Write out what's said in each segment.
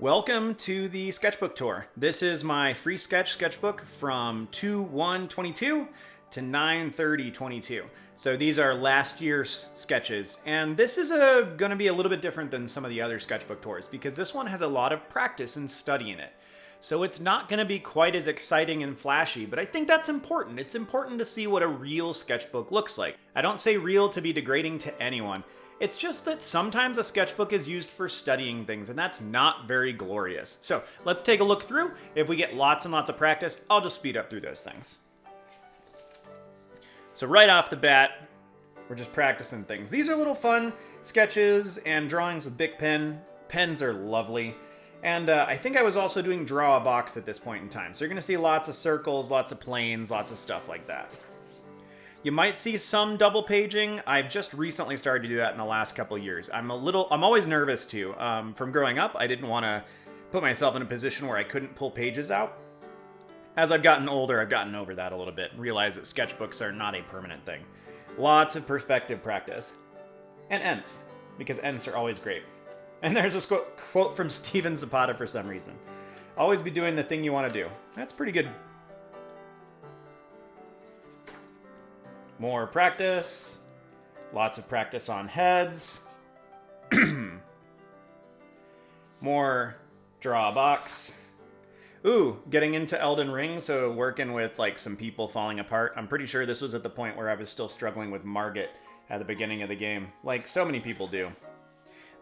Welcome to the Sketchbook Tour. This is my free sketchbook from 2/1/22 to 9/30/22. So these are last year's sketches, and this is going to be a little bit different than some of the other sketchbook tours because this one has a lot of practice and study in it. So it's not going to be quite as exciting and flashy, but I think that's important. It's important to see what a real sketchbook looks like. I don't say real to be degrading to anyone. It's just that sometimes a sketchbook is used for studying things, and that's not very glorious. So let's take a look through. If we get lots and lots of practice, I'll just speed up through those things. So right off the bat, we're just practicing things. These are little fun sketches and drawings with Bic pen. Pens are lovely. And I think I was also doing drawabox at this point in time. So you're going to see lots of circles, lots of planes, lots of stuff like that. You might see some double paging. I've just recently started to do that in the last couple of years. I'm always nervous too. From growing up, I didn't want to put myself in a position where I couldn't pull pages out. As I've gotten older, I've gotten over that a little bit and realized that sketchbooks are not a permanent thing. Lots of perspective practice. And ents, because ents are always great. And there's a quote from Steven Zapata for some reason. Always be doing the thing you want to do. That's pretty good. More practice. Lots of practice on heads. More draw a box. Ooh, getting into Elden Ring, so working with like some people falling apart. I'm pretty sure this was at the point where I was still struggling with Margit at the beginning of the game, like so many people do.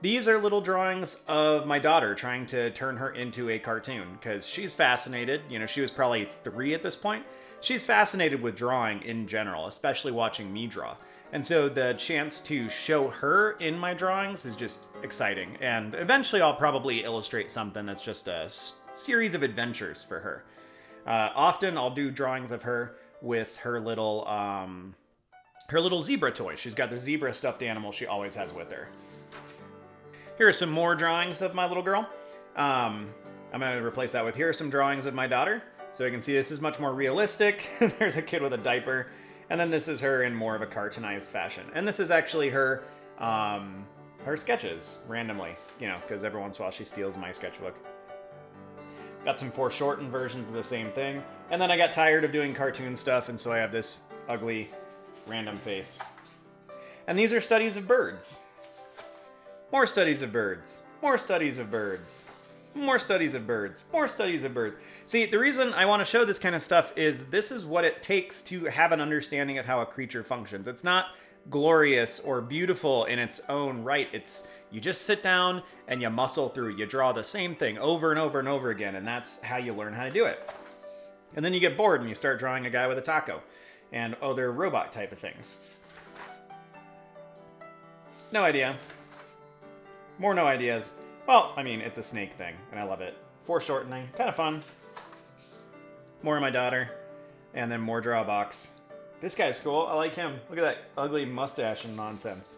These are little drawings of my daughter trying to turn her into a cartoon because she's fascinated. You know, she was probably 3 at this point. She's fascinated with drawing in general, especially watching me draw. And so the chance to show her in my drawings is just exciting. And eventually I'll probably illustrate something that's just a series of adventures for her. Often I'll do drawings of her with her little zebra toy. She's got the zebra stuffed animal she always has with her. Here are some more drawings of my little girl. I'm going to replace that with here are some drawings of my daughter. So you can see this is much more realistic. There's a kid with a diaper. And then this is her in more of a cartoonized fashion. And this is actually her sketches, randomly. You know, because every once in a while she steals my sketchbook. Got some foreshortened versions of the same thing. And then I got tired of doing cartoon stuff, and so I have this ugly random face. And these are studies of birds. More studies of birds. More studies of birds. More studies of birds. More studies of birds. See, the reason I want to show this kind of stuff is this is what it takes to have an understanding of how a creature functions. It's not glorious or beautiful in its own right. It's you just sit down and you muscle through. You draw the same thing over and over and over again, and that's how you learn how to do it. And then you get bored and you start drawing a guy with a taco and other robot type of things. No idea. More no ideas. Well, I mean, it's a snake thing, and I love it. Foreshortening, kind of fun. More of my daughter, and then more drawabox. This guy's cool. I like him. Look at that ugly mustache and nonsense.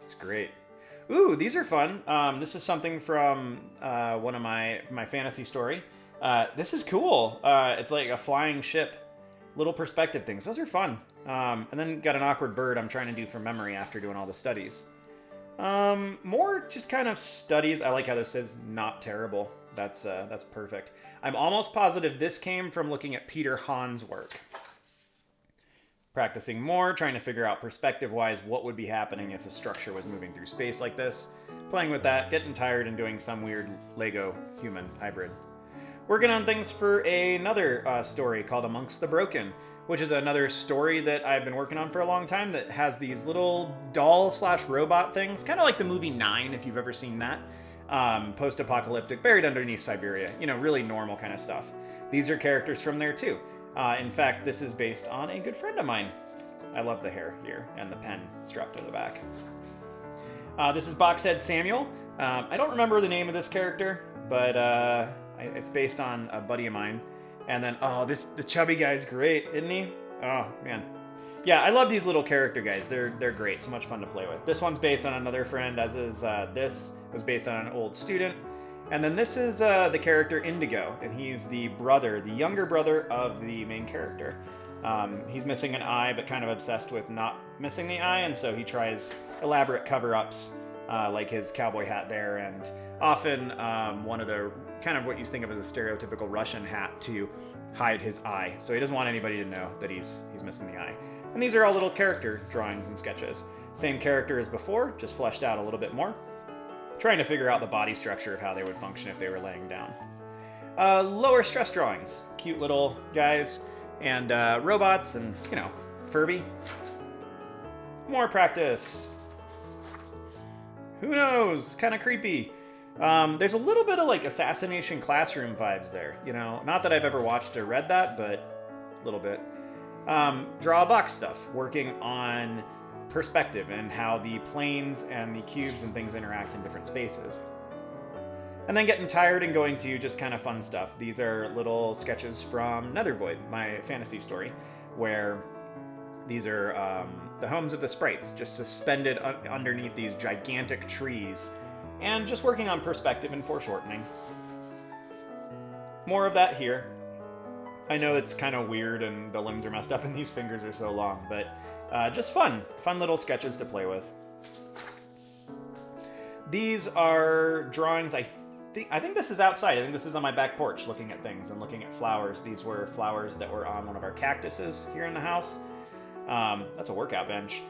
It's great. Ooh, these are fun. This is something from one of my fantasy story. This is cool. It's like a flying ship. Little perspective things. Those are fun. And then got an awkward bird I'm trying to do from memory after doing all the studies. More just kind of studies. I like how this says not terrible. That's perfect. I'm almost positive this came from looking at Peter Hahn's work. Practicing more, trying to figure out perspective-wise what would be happening if a structure was moving through space like this. Playing with that, getting tired and doing some weird Lego human hybrid. Working on things for another story called Amongst the Broken, which is another story that I've been working on for a long time that has these little doll/robot things, kind of like the movie 9, if you've ever seen that. Post-apocalyptic, buried underneath Siberia. You know, really normal kind of stuff. These are characters from there too. In fact, this is based on a good friend of mine. I love the hair here and the pen strapped to the back. This is Boxhead Samuel. I don't remember the name of this character, but it's based on a buddy of mine. And then, the chubby guy's great, isn't he? Oh, man. Yeah, I love these little character guys. They're great. So much fun to play with. This one's based on another friend, as is this. It was based on an old student. And then this is the character Indigo, and he's the younger brother of the main character. He's missing an eye, but kind of obsessed with not missing the eye, and so he tries elaborate cover-ups, like his cowboy hat there, and Often one of the kind of what you think of as a stereotypical Russian hat to hide his eye. So he doesn't want anybody to know that he's missing the eye. And these are all little character drawings and sketches. Same character as before, just fleshed out a little bit more. Trying to figure out the body structure of how they would function if they were laying down. Lower stress drawings. Cute little guys and robots and, you know, Furby. More practice. Who knows? Kind of creepy. There's a little bit of like assassination classroom vibes there, you know. Not that I've ever watched or read that, but a little bit. Drawabox stuff, working on perspective and how the planes and the cubes and things interact in different spaces. And then getting tired and going to just kind of fun stuff. These are little sketches from Nethervoid, my fantasy story, where these are the homes of the sprites, just suspended underneath these gigantic trees, and just working on perspective and foreshortening. More of that here. I know it's kind of weird and the limbs are messed up and these fingers are so long, but just fun little sketches to play with. These are drawings, I think this is outside. I think this is on my back porch looking at things and looking at flowers. These were flowers that were on one of our cactuses here in the house. That's a workout bench.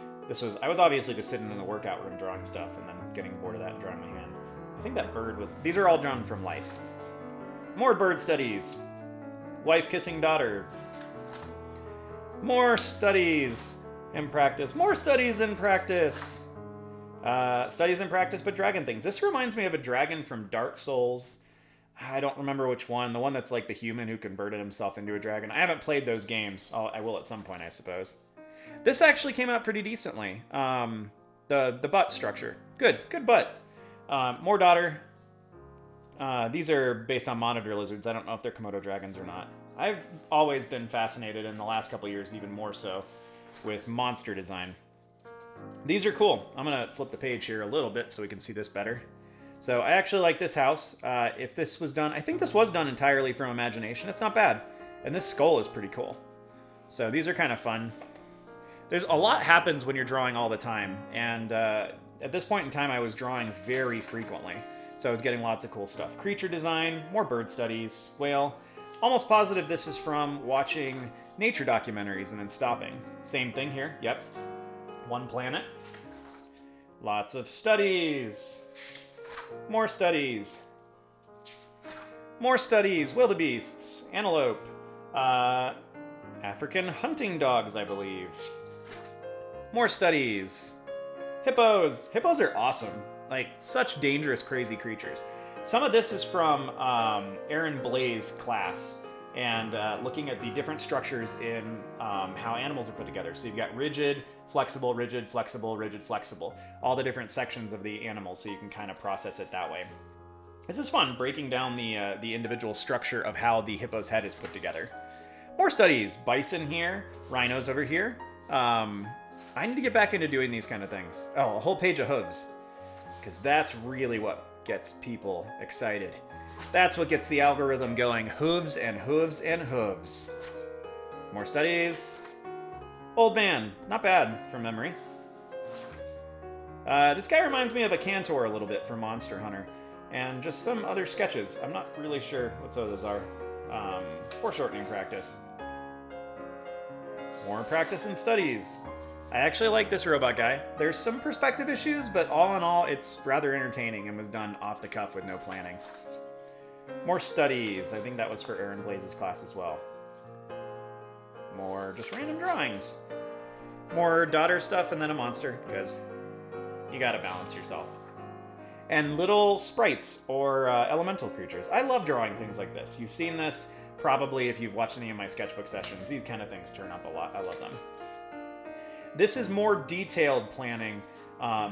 I was obviously just sitting in the workout room drawing stuff and then getting bored of that and drawing my hand. I think that bird these are all drawn from life. More bird studies. Wife kissing daughter. More studies in practice. More studies in practice. Studies in practice, but dragon things. This reminds me of a dragon from Dark Souls. I don't remember which one. The one that's like the human who converted himself into a dragon. I haven't played those games. I will at some point, I suppose. This actually came out pretty decently. The butt structure. Good butt. More daughter. These are based on monitor lizards. I don't know if they're komodo dragons or not. I've always been fascinated, in the last couple years even more so, with monster design. These are cool. I'm going to flip the page here a little bit so we can see this better. So I actually like this house. If this was done, I think this was done entirely from imagination. It's not bad. And this skull is pretty cool. So these are kind of fun. There's a lot happens when you're drawing all the time. And at this point in time, I was drawing very frequently. So I was getting lots of cool stuff. Creature design, more bird studies, whale. Almost positive this is from watching nature documentaries and then stopping. Same thing here, yep. One planet. Lots of studies. More studies. More studies. Wildebeests. Antelope. African hunting dogs, I believe. More studies. Hippos. Hippos are awesome. Like, such dangerous, crazy creatures. Some of this is from Blaise class, and looking at the different structures in how animals are put together. So you've got rigid, flexible, rigid, flexible, rigid, flexible. All the different sections of the animal, so you can kind of process it that way. This is fun, breaking down the individual structure of how the hippo's head is put together. More studies. Bison here, rhinos over here. I need to get back into doing these kind of things. Oh, a whole page of hooves. Because that's really what gets people excited. That's what gets the algorithm going. Hooves and hooves and hooves. More studies. Old man. Not bad from memory. This guy reminds me of akantor a little bit from Monster Hunter. And just some other sketches. I'm not really sure what some of those are. Foreshortening practice. More practice and studies. I actually like this robot guy. There's some perspective issues, but all in all, it's rather entertaining and was done off the cuff with no planning. More studies. I think that was for Blaise's class as well. More just random drawings. More daughter stuff and then a monster, because you gotta balance yourself. And little sprites or elemental creatures. I love drawing things like this. You've seen this probably if you've watched any of my sketchbook sessions. These kind of things turn up a lot. I love them. This is more detailed planning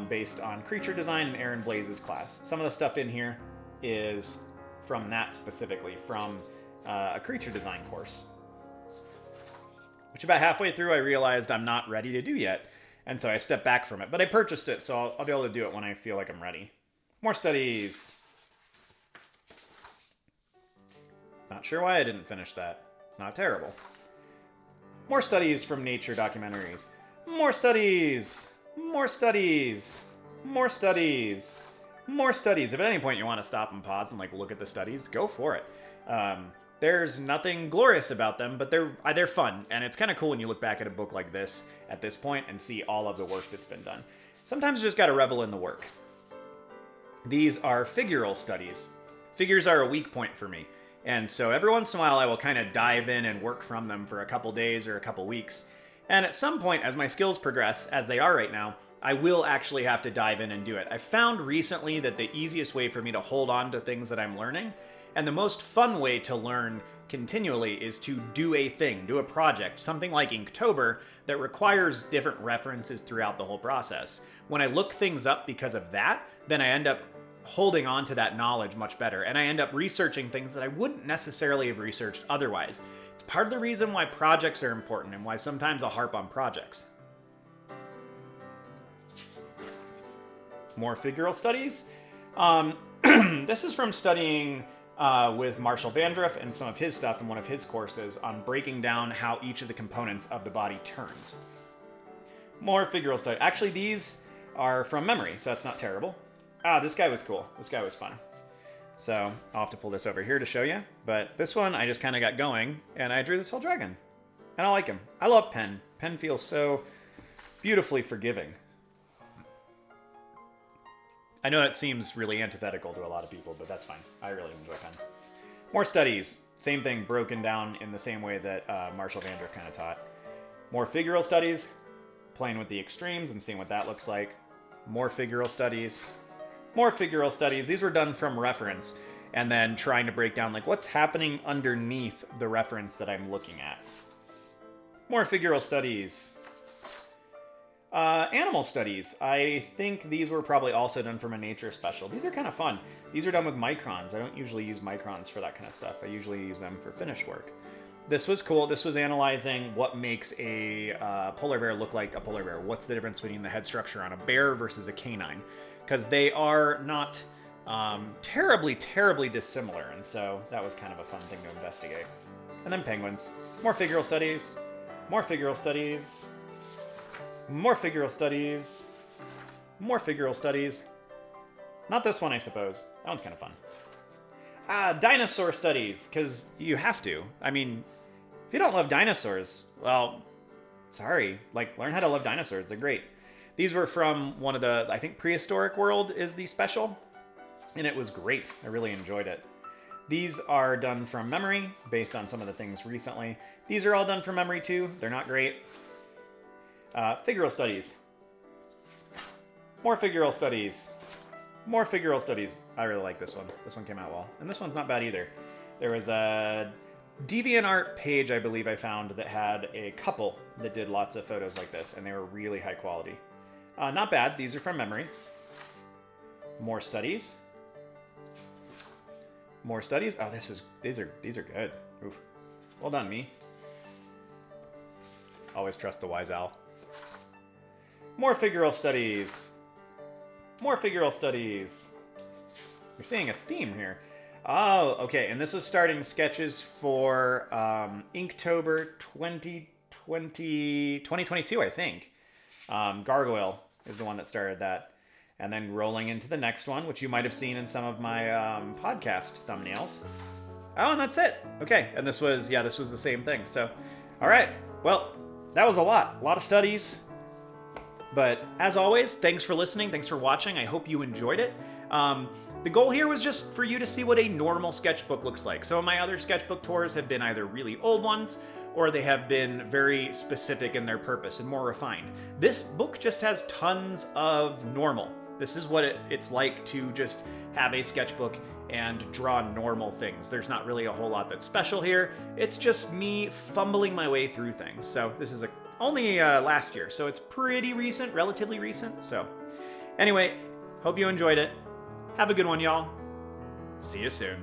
based on creature design in Blaise's class. Some of the stuff in here is from that specifically, from a creature design course. Which about halfway through I realized I'm not ready to do yet, and so I stepped back from it. But I purchased it, so I'll be able to do it when I feel like I'm ready. More studies. Not sure why I didn't finish that. It's not terrible. More studies from nature documentaries. More studies! More studies! More studies! More studies. If at any point you want to stop and pause and like look at the studies, go for it. There's nothing glorious about them, but they're fun, and it's kind of cool when you look back at a book like this at this point and see all of the work that's been done. Sometimes you just got to revel in the work. These are figural studies. Figures are a weak point for me, and so every once in a while I will kind of dive in and work from them for a couple days or a couple weeks, and at some point as my skills progress, as they are right now, I will actually have to dive in and do it. I found recently that the easiest way for me to hold on to things that I'm learning, and the most fun way to learn continually, is to do a thing, do a project, something like Inktober that requires different references throughout the whole process. When I look things up because of that, then I end up holding on to that knowledge much better, and I end up researching things that I wouldn't necessarily have researched otherwise. It's part of the reason why projects are important and why sometimes I'll harp on projects. More figural studies. This is from studying with Marshall Vandruff and some of his stuff in one of his courses on breaking down how each of the components of the body turns. More figural study. Actually, these are from memory, so that's not terrible. This guy was cool. This guy was fun. So I'll have to pull this over here to show you. But this one, I just kind of got going, and I drew this whole dragon. And I like him. I love pen. Pen feels so beautifully forgiving. I know that seems really antithetical to a lot of people, but that's fine. I really enjoy pen. More studies. Same thing, broken down in the same way that Marshall Vandruff kind of taught. More figural studies. Playing with the extremes and seeing what that looks like. More figural studies. More figural studies. These were done from reference, and then trying to break down like what's happening underneath the reference that I'm looking at. More figural studies. Animal studies. I think these were probably also done from a nature special. These are kind of fun. These are done with microns. I don't usually use microns for that kind of stuff. I usually use them for finished work. This was cool. This was analyzing what makes a polar bear look like a polar bear. What's the difference between the head structure on a bear versus a canine? Because they are not terribly, terribly dissimilar. And so that was kind of a fun thing to investigate. And then penguins. More figural studies. More figural studies. More figural studies. More figural studies. Not this one, I suppose. That one's kind of fun. Dinosaur studies, because you have to. I mean, if you don't love dinosaurs, well, sorry. Like, learn how to love dinosaurs. They're great. These were from one of the, I think Prehistoric World is the special, and it was great. I really enjoyed it. These are done from memory, based on some of the things recently. These are all done from memory, too. They're not great. Figural studies. More figural studies. More figural studies. I really like this one. This one came out well. And this one's not bad either. There was a DeviantArt page, I believe I found, that had a couple that did lots of photos like this, and they were really high quality. Not bad. These are from memory. More studies. More studies. Oh, these are good. Oof. Well done, me. Always trust the wise owl. More figural studies. More figural studies. You're seeing a theme here. Oh, okay. And this is starting sketches for Inktober 2022, I think. Gargoyle is the one that started that. And then rolling into the next one, which you might have seen in some of my podcast thumbnails. Oh, and that's it. Okay. And this was the same thing. So, all right. Well, that was a lot of studies. But as always, thanks for listening. Thanks for watching. I hope you enjoyed it. The goal here was just for you to see what a normal sketchbook looks like. Some of my other sketchbook tours have been either really old ones, or they have been very specific in their purpose and more refined. This book just has tons of normal. This is what it's like to just have a sketchbook and draw normal things. There's not really a whole lot that's special here. It's just me fumbling my way through things. So this is only last year, so it's pretty recent, relatively recent. So anyway, hope you enjoyed it. Have a good one, y'all. See you soon.